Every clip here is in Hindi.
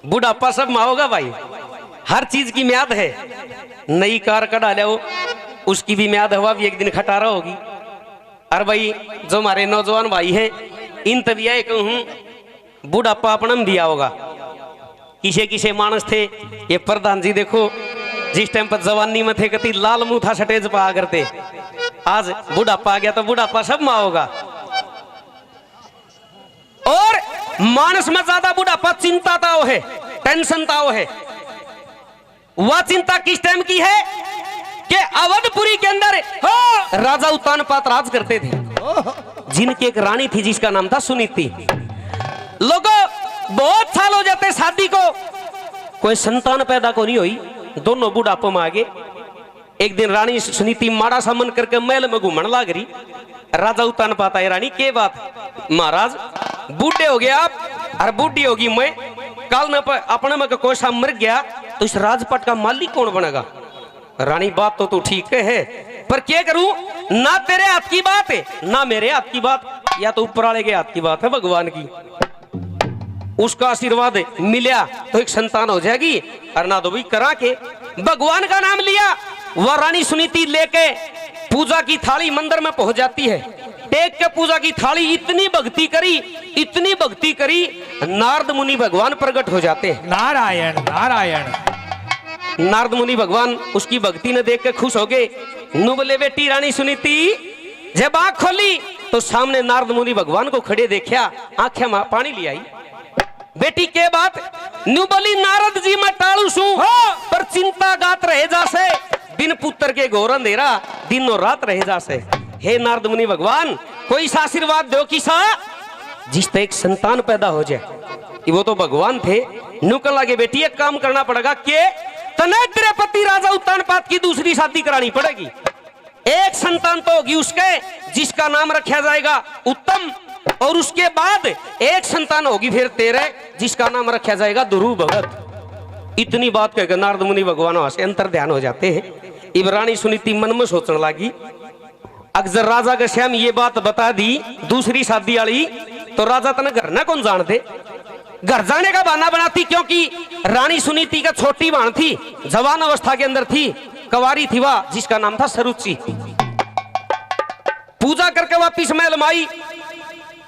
बुढ़ापा सब में होगा भाई, हर चीज की म्याद है। नई कार कढ़ा ले उसकी भी म्याद हवा भी एक दिन खटारा होगी। और भाई जो हमारे नौजवान भाई हैं इन तबिया कहूँ बुढ़ापा अपना दिया होगा। किसे किसे मानस थे ये प्रधान जी देखो जिस टाइम पर जवानी में थे कति लाल मुंह था सटेज पा करते, आज बुढ़ापा आ गया तो बुढ़ापा सब में होगा। और मानस में ज्यादा बुढ़ापा चिंता ताओ है, टेंशन ताओ है। वह चिंता किस टाइम की है कि अवधपुरी के अंदर राजा उत्तानपाद राज करते थे, जिनकी एक रानी थी जिसका नाम था सुनीति। लोगों बहुत साल हो जाते शादी को, कोई संतान पैदा को नहीं हुई, दोनों बुढ़ापे में आ गए। एक दिन रानी सुनीति माड़ा सा मन करके महल में घूमने लग रही। राजा उत्तानपाद आए, रानी के बात महाराज बूढ़े हो गए आप और बूढ़ी होगी मैं, कल न अपने में कोई सा मर गया तो इस राजपाट का मालिक कौन बनेगा। रानी बात तो तू ठीक है पर क्या करूं, ना तेरे हाथ की बात है ना मेरे हाथ की बात, या तो ऊपर वाले के हाथ की बात है भगवान की। उसका आशीर्वाद मिला तो एक संतान हो जाएगी, और ना तो भी करा के भगवान का नाम लिया। वह रानी सुनीति लेके पूजा की थाली मंदिर में पहुंच जाती है। टेक के पूजा की थाली इतनी भक्ति करी, इतनी भक्ति करी, नारद मुनि भगवान प्रकट हो जाते हैं। नारायण नारायण। नारद मुनि भगवान उसकी भक्ति ने देख के खुश हो गए। नु बोले बेटी रानी सुनीति, जब आंख खोली तो सामने नारद मुनि भगवान को खड़े देखा, आंखें में पानी ले आई। बेटी के बात नु बोली, नारद जी मैं टालू सू पर चिंता गात रहे जासे, बिन पुत्र के घोर अंधेरा दिनों रात रहे जासे। हे नारद मुनि भगवान कोई सा आशीर्वाद दो कि सा जिस तक एक संतान पैदा हो जाए। वो तो भगवान थे। नुकल लगे बेटी एक काम करना पड़ेगा के तने तेरे पति राजा उत्तानपाद की दूसरी शादी करानी पड़ेगी। एक संतान तो होगी उसके जिसका नाम रखा जाएगा उत्तम, और उसके बाद एक संतान होगी फिर तेरे जिसका नाम रखा जाएगा ध्रुव भगत। इतनी बात कहकर नारद मुनि भगवान वहां से अंतर ध्यान हो जाते हैं। इब रानी सुनीति मन में सोचने लगी, अगर राजा के श्याम ये बात बता दी दूसरी शादी वाली तो राजा तने घर ना कौन जानते। घर जाने का बहाना बनाती, क्योंकि रानी सुनीति का छोटी बहन थी, जवान अवस्था के अंदर थी, कवारी थी वह, जिसका नाम था सरुचि। पूजा करके वापिस महल में आई।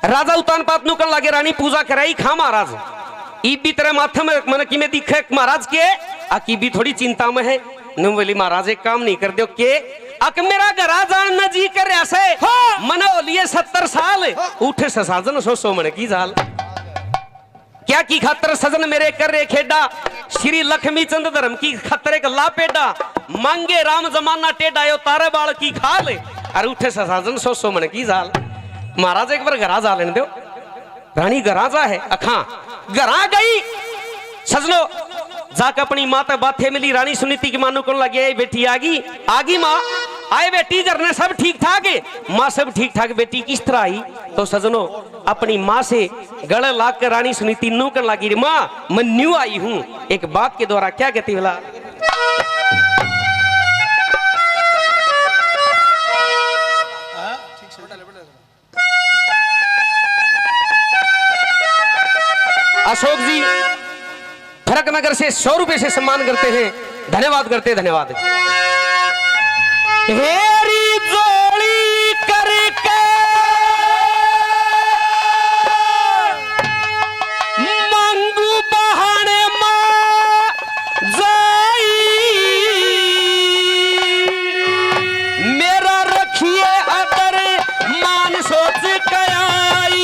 राजा उत्तानपाद नु कर लगे रानी पूजा कराई खा महाराज। ई भी तेरे माथे में मन की में दिखे महाराज के आकी भी थोड़ी चिंता में है। नु बोली महाराज एक काम नहीं कर दो के अक मेरा घरा जान न जी कर ऐसे मनो लिए 70 साल उठे ससाजन सो मन की जाल। क्या की खातर सजन मेरे कर रे खेडा, श्री लक्ष्मी चंद धर्म की खतरे का लापेडा, मांगे राम जमाना टेढ़ा यो तारे बाल की खाल, और उठे ससाजन सो मन की जाल। महाराज एक बार घरा जा लेने दो। रानी घरा जा है अखा घरा गई। सजनो जाकर अपनी माँ तक बातें मिली। रानी सुनीति की मानो कौन लगे बेटी आगी माँ आए बेटी घर ने सब ठीक ठाक है। माँ सब ठीक ठाक, बेटी किस तरह आई। तो सजनो अपनी माँ से गले लाग कर रानी सुनीति नू कर लगी, माँ मैं न्यू आई हूँ एक बात के द्वारा। क्या कहती बोला, अशोक जी फरक नगर से 100 रुपए से सम्मान करते हैं, धन्यवाद करते हैं, धन्यवाद। हेरी जोड़ी करके मांगू बहाने मां जाई, मेरा रखिए अदर मान सोच कयाई।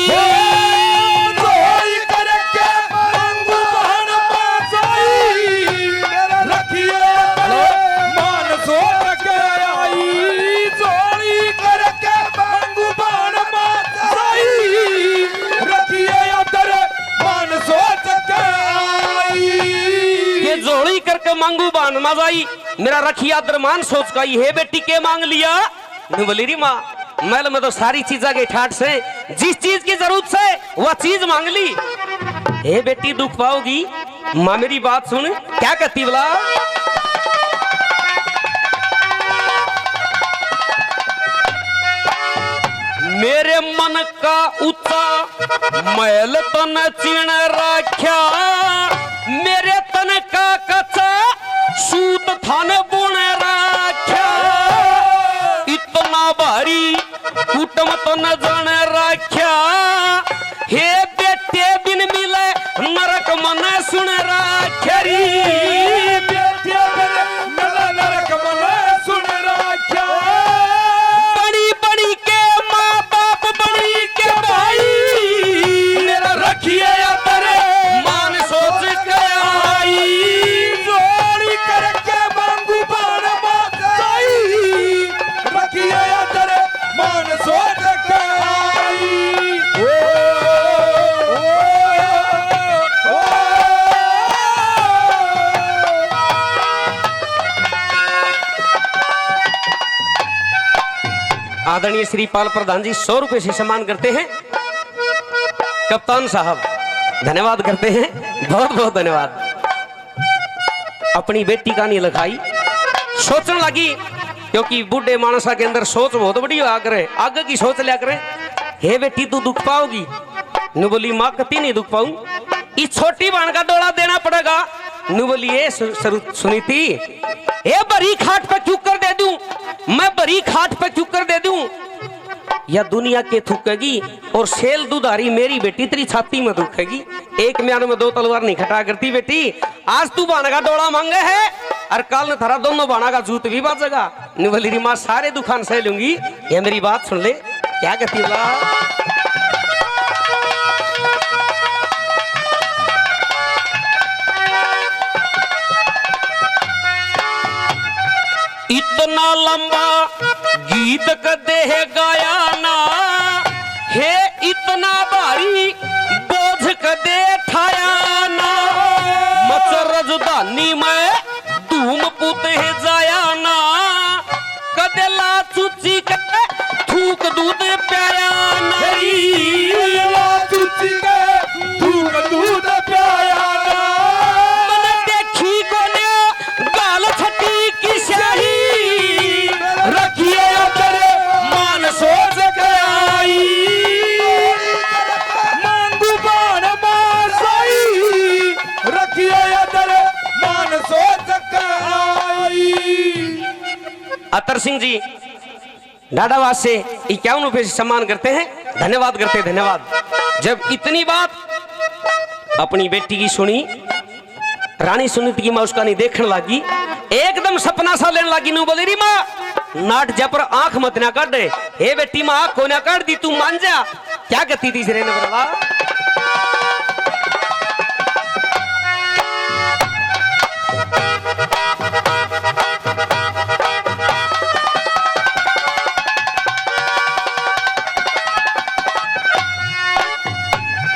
मांगू बान मजाई मेरा रखिया दरमान सोच का हे बेटी के मांग लिया। बोली री माँ मैल में तो सारी चीजा के ठाट से जिस चीज की जरूरत से वह चीज मांग ली। हे बेटी दुख पाओगी, माँ मेरी बात सुन। क्या कहती बोला, मेरे मन का ऊंचा महल तो न चिण रख्या, मन जन रख्या हे बेटे बिन मिले नरक मन सुन रख्या बेटे बिन मिले नरक मन सुन रख्या बड़ी बड़ी के माँ बाप बड़ी के भाई मेरा रखिए या तेरे मान सोच के आई जोड़ी करके मांगू बाण माताई रखिए या तेरे मान सोच के आई आदरणीय श्री पाल प्रधान जी 100 रुपए से सम्मान करते हैं। कप्तान साहब धन्यवाद करते हैं, बहुत बहुत धन्यवाद। अपनी बेटी का नहीं लिखाई सोचने लगी, क्योंकि बूढ़े मानसा के अंदर सोच बहुत बड़ी आ करे, आगे की सोच लिया करे। हे बेटी तू दुख पाओगी? नु बोली माँ कती नहीं दुख पाऊं, इस छोटी बहन का डोला देना पड़ेगा। नु बोली ये सुनीति ये बड़ी खाट पे क्यों कर दे दूं, मैं बड़ी खाट पे क्यों कर दे दूं, या दुनिया के थूकेगी और सेल दुधारी मेरी बेटी तेरी छाती में दुखेगी। एक म्यान में दो तलवार नहीं खटा करती बेटी, आज तू बाणा का डोला मांगे है और कल न थारा दोनों बाणा का जूत भी बाजेगा। निवली री माँ सारे दुकान सह लूंगी, ये मेरी बात सुन ले। क्या कहती बोला इतना लंबा गीत कदे है गाया ना, हे इतना भारी बोझ कदे ठाया ना, मचर रजदानी में धूम पुते है जाया ना, कदे ला चुची के थूक दूध प्याया नहीं, ला चुची के थूक दूध प्याया ना, मन देखी कोने गाल छटी की स्याही रखिए या तेरे मान सोच के आई मांगू बाण मासाई रखिए या तेरे मान सोच के आई। अतर सिंह जी डाडावाद से 51 रुपए से सम्मान करते हैं, धन्यवाद करते हैं, धन्यवाद। जब इतनी बात अपनी बेटी की सुनी, रानी सुनीति की माँ उसका नहीं देखने लगी, एकदम सपना सा लेने लगी। नु बोली री माँ नाट जा पर आंख मत ना काट दे, हे बेटी माँ आंख को ना काट दी, तू मान जा। क्या कहती थी सिरे ने बोला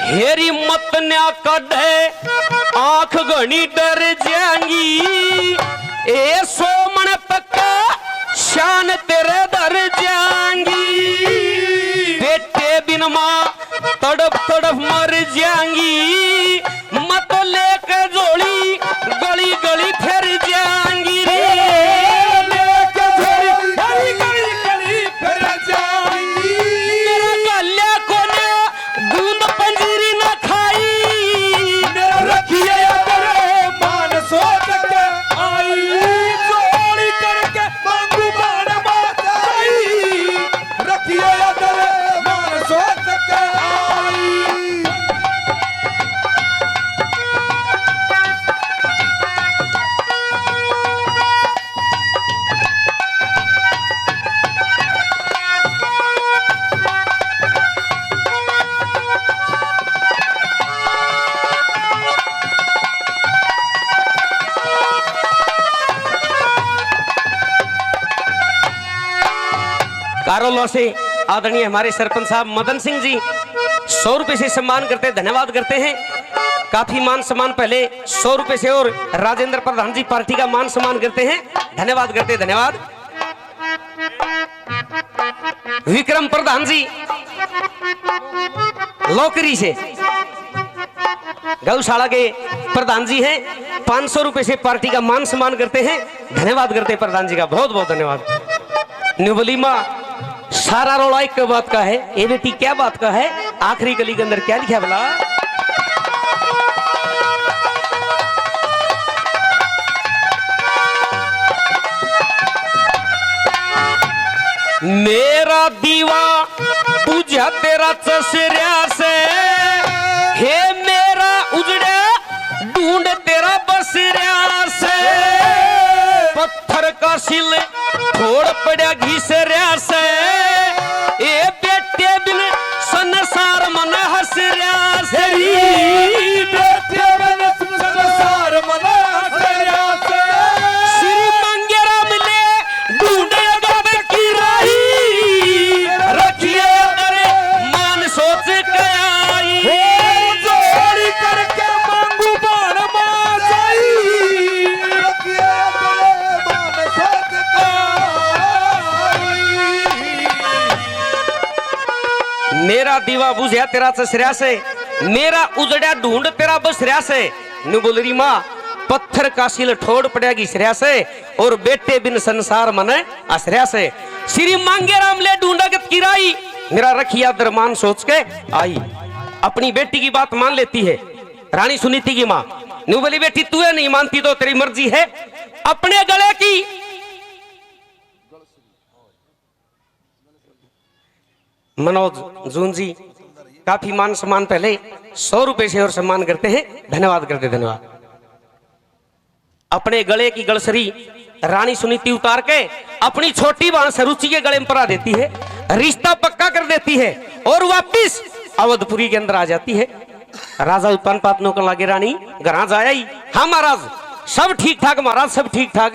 हेरी मत न्या कढ़े आंख घनी डर जाएंगी, ए सोमन पक्का शान तेरे डर जाएंगी, बेटे बिन मां तड़प तड़प मर जाएंगी, मत लेके जोड़ी गली गली फिर जाएंगी रे, लेके जोड़ी गली गली फिर जाएंगी, मेरा गल्या कोने गूंद पंजीरी न खाई, मेरा रखिए या तेरे मान सोच के आई, जोड़ी करके मांगू बाण माताई रखिए या तेरे मान सोच के आई। कारोलो से आदरणीय हमारे सरपंच साहब मदन सिंह जी 100 रुपए से सम्मान करते हैं, धन्यवाद करते हैं। काफी मान सम्मान पहले 100 रुपए से, और राजेंद्र प्रधान जी पार्टी का मान सम्मान करते हैं, धन्यवाद करते हैं, धन्यवाद। विक्रम प्रधान जी लौकरी से गौशाला के प्रधान जी हैं, 500 रुपए से पार्टी का मान सम्मान करते हैं, धन्यवाद करते हैं प्रधान जी का, बहुत बहुत धन्यवाद। न्यूबली माँ सारा रोला एक बात का है, ये बेटी क्या बात का है, आखिरी गली के अंदर क्या लिखा बोला मेरा दीवा बुझा तेरा चसरिया से, हे मेरा उजड़ा ढूंढ तेरा बसरिया से, पत्थर का सिल थोड़ पड़ा घिसरिया से, ए बेटे बिन संसार मन हसरिया से, बेटे बिन संसार मन हसरिया से, श्री मंगेरा मिले ढूंढे गाँव की राही, रखिए तेरे मान सोच के आई, जोड़ी करके मांगू बाण माई, रखिए तेरे मान सोच के आई। मेरा दीवा बुझया तेरा चसरिया से, मेरा उजड़ा ढूंढ तेरा बसरिया से, नु बोल रही माँ पत्थर का सिल ठोड़ पड़ेगी सरिया से, और बेटे बिन संसार मने असरिया से, श्री मांगे राम ले ढूंढा के किराई, मेरा रखिया दरमान सोच के आई। अपनी बेटी की बात मान लेती है रानी सुनीति की माँ। नु बोली बेटी तू नहीं मानती तो तेरी मर्जी है। अपने गले की मनोज जून जी काफी मान सम्मान पहले 100 रुपए से और सम्मान करते हैं, धन्यवाद करते धन्यवाद। अपने गले की गलसरी रानी सुनीति उतार के अपनी छोटी बहन सरुचि के गले में परा देती है, रिश्ता पक्का कर देती है और वापिस अवधपुरी के अंदर आ जाती है। राजा उत्पन्न पात नो कर लागे रानी घर जाया ही, हाँ महाराज सब ठीक ठाक महाराज सब ठीक ठाक।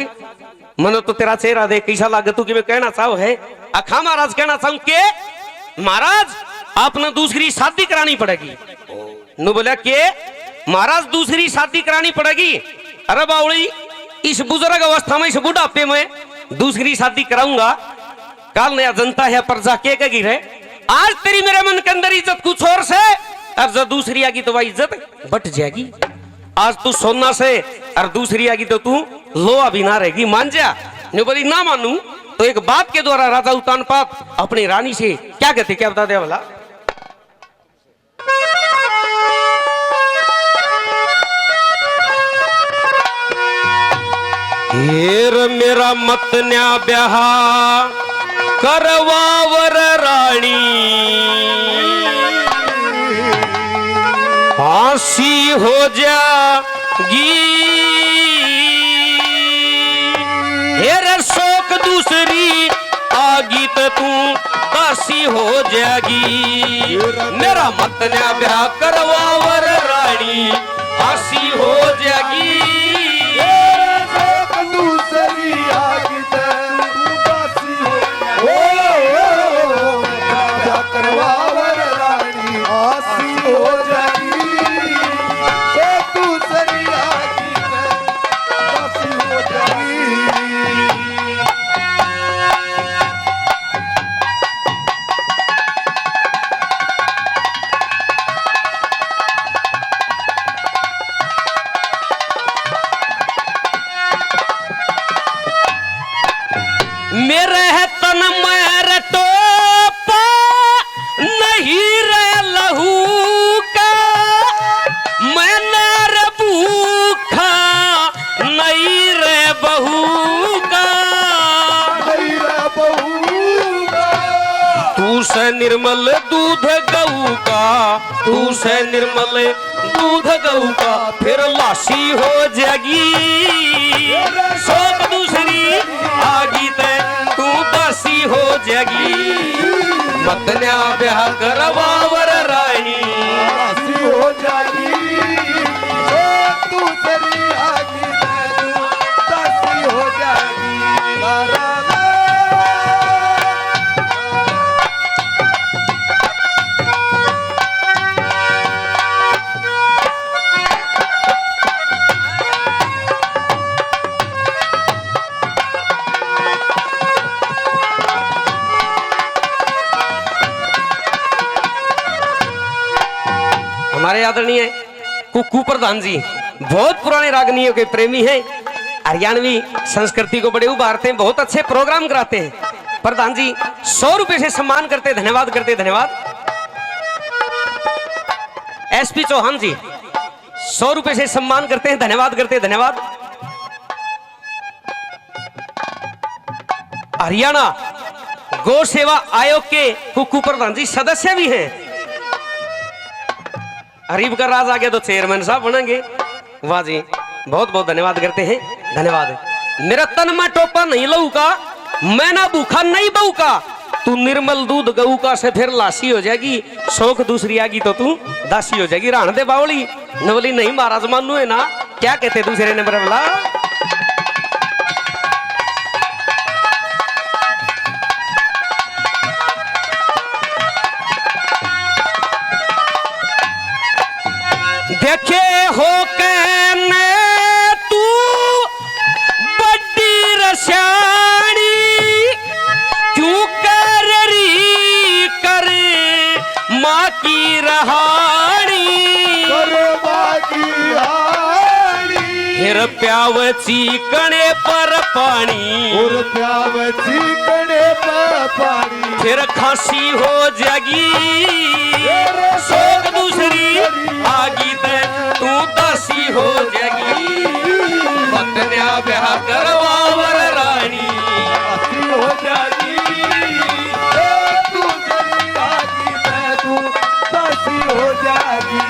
मनो तो तेरा चेहरा देख कैसा लागे तू कि मैं कहना चाहो है। अखा महाराज कहना चाहूं के महाराज आपने दूसरी शादी करानी पड़ेगी। नु बोला के महाराज दूसरी शादी करानी पड़ेगी। अरे बावड़ी इस बुजुर्ग अवस्था में इस बुढ़ापे में दूसरी शादी कराऊंगा, काल नया जनता है प्रजा के कहेगी रे। आज तेरी मेरे मन के अंदर इज्जत कुछ और से, और जब दूसरी आगी तो वह इज्जत बट जाएगी। आज तू सोना से और दूसरी आगी तो तू लोहा भी ना रहेगी, मान जा। ने बोली ना मानू तो एक बात के द्वारा राजा उत्तानपाद अपनी रानी से क्या कहते, क्या बता दे भला। हेर मेरा मत न्या ब्याह करवावर रानी, फांसी हो जागी। हेर शोक दूसरी आगी तो तू दासी हो जागी। मेरा मत न्या ब्याह करवावर रानी, फांसी हो जागी। दूसरी आगी तू दासी हो, करवावर रानी आसी हो जाएगी। दूसरी आगी दासी हो जाएगी। मेरे है तन मैर तो नहीं रे लहू का, मैं नर भूखा नहीं रे बहू का। तू से निर्मल दूध गऊ का, तू से निर्मल दूध गऊ का, फिर लाशी हो जाएगी। शोक दूसरी आगी ते तू दासी हो जाएगी। मत न्या ब्याह करवावर रानी, दासी हो जाएगी। दूसरी आगी तू दासी हो जाएगी। हमारे आदरणीय कुक्कू प्रधान जी बहुत पुराने रागनियों के प्रेमी हैं, हरियाणवी संस्कृति को बड़े उभारते हैं, बहुत अच्छे प्रोग्राम कराते हैं। प्रधान जी 100 रुपए से सम्मान करते, धन्यवाद करते धन्यवाद। एसपी चौहान जी 100 रुपए से सम्मान करते हैं, धन्यवाद करते धन्यवाद। हरियाणा गौ सेवा आयोग के कुक्कू प्रधान जी सदस्य भी हैं। हरीब का राज आ गया तो चेयरमैन साहब बनेंगे। वाह जी, बहुत बहुत धन्यवाद करते हैं। धन्यवाद। मेरा तन में टोपा नहीं लहू का, मैं ना भूखा नहीं बहू का, तू निर्मल दूध गऊ का से फिर लासी हो जाएगी, शौक दूसरी आगी तो तू दासी हो जाएगी। राण दे बावली नवली नहीं महाराज मानू है ना, क्या कहते दूसरे नंबर वाला। देखे हो कहने तू बड़ी रसानी, क्यों कर री कर माँ की रहानी, फिर प्याव चीकने पर पानी, और प्याव चीकने पर पानी, फिर खांसी हो जाएगी, शौक दूसरी आगी ते तू दासी हो जाएगी। पत्निया ब्याह करवावर रानी दासी हो जाएगी, दूसरी आगी ते तू दासी हो जाएगी।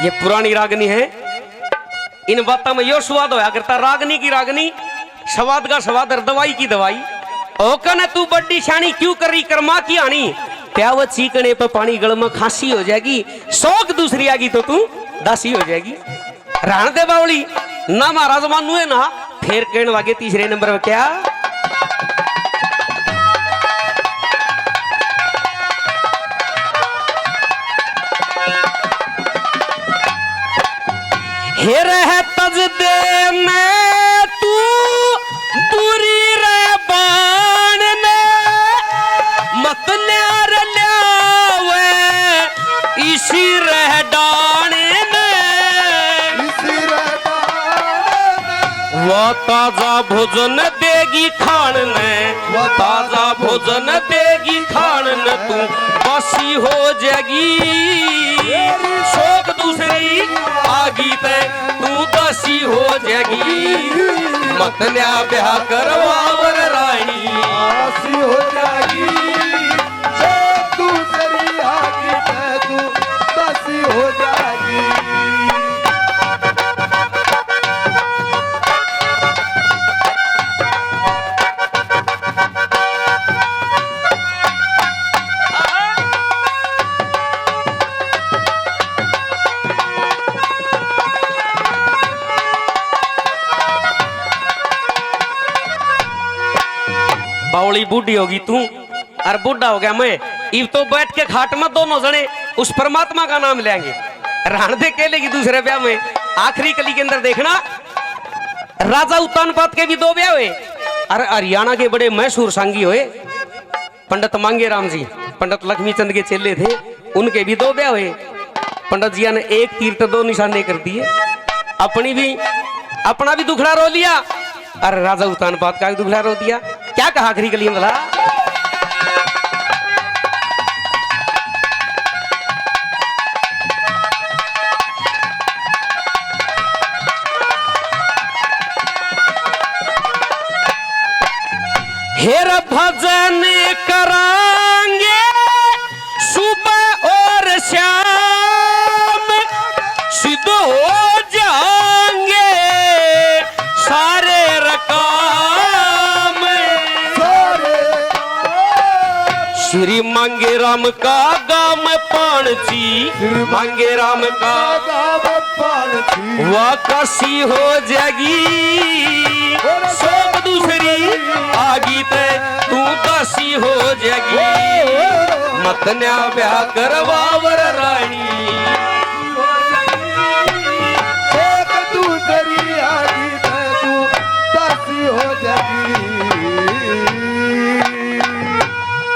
ये पुरानी रागनी है, इन बातों में यो स्वाद होया करता। रागनी की रागनी, स्वाद का स्वाद और दवाई की दवाई। ओकन तू बड्डी शानी क्यों करी कर्मा की आनी, प्याव चीकने पे पानी गल में खांसी हो जाएगी, शौक दूसरी आगी तो तू दासी हो जाएगी। राण दे बावली ना महाराज मानू है ना, फिर कहने लगे तीसरे नंबर में क्या। हे रह तज दे मैं तू पूरी रे बाण ने, मत न्यार ल्यावे इसी रह डाने में, वो ताजा भोजन देगी खान ने, वो ताजा भोजन देगी खान ने, तू बासी हो जाएगी, शौक दूसरी आगी ते तू दासी हो जाएगी। मत न्या ब्याह करवावर रानी दासी हो जाएगी, दूसरी आगी ते तू दासी हो जाएगी। बावली बूढ़ी होगी तू और बूढ़ा हो गया मैं, इब तो बैठ के खाट में दोनों जने उस परमात्मा का नाम लेंगे। राण दे केले की दूसरे ब्याह में आखिरी कली के अंदर देखना, राजा उत्तानपाद के भी दो ब्याह हुए, और हरियाणा के बड़े मशहूर सांगी हुए पंडित मांगे राम जी, पंडित लक्ष्मी चंद के चेले थे, उनके भी दो ब्याह हुए। पंडित जी ने एक तीर तो दो निशाने कर दिए, अपना भी दुखड़ा रो लिया, अरे राजा उत्तानपाद का भी दुखड़ा रो दिया। क्या कहा आखिरी कली में, हेर भजन करांगे सुबह और शाम, सिद्ध हो जाएंगे सारे रकाम, श्री मांगे राम का गाम पाणची, मांगे राम का वाकसी हो जाएगी, सब दूसरी आगी ते तू दासी हो जाएगी। मत न्या ब्याह करवावर रानी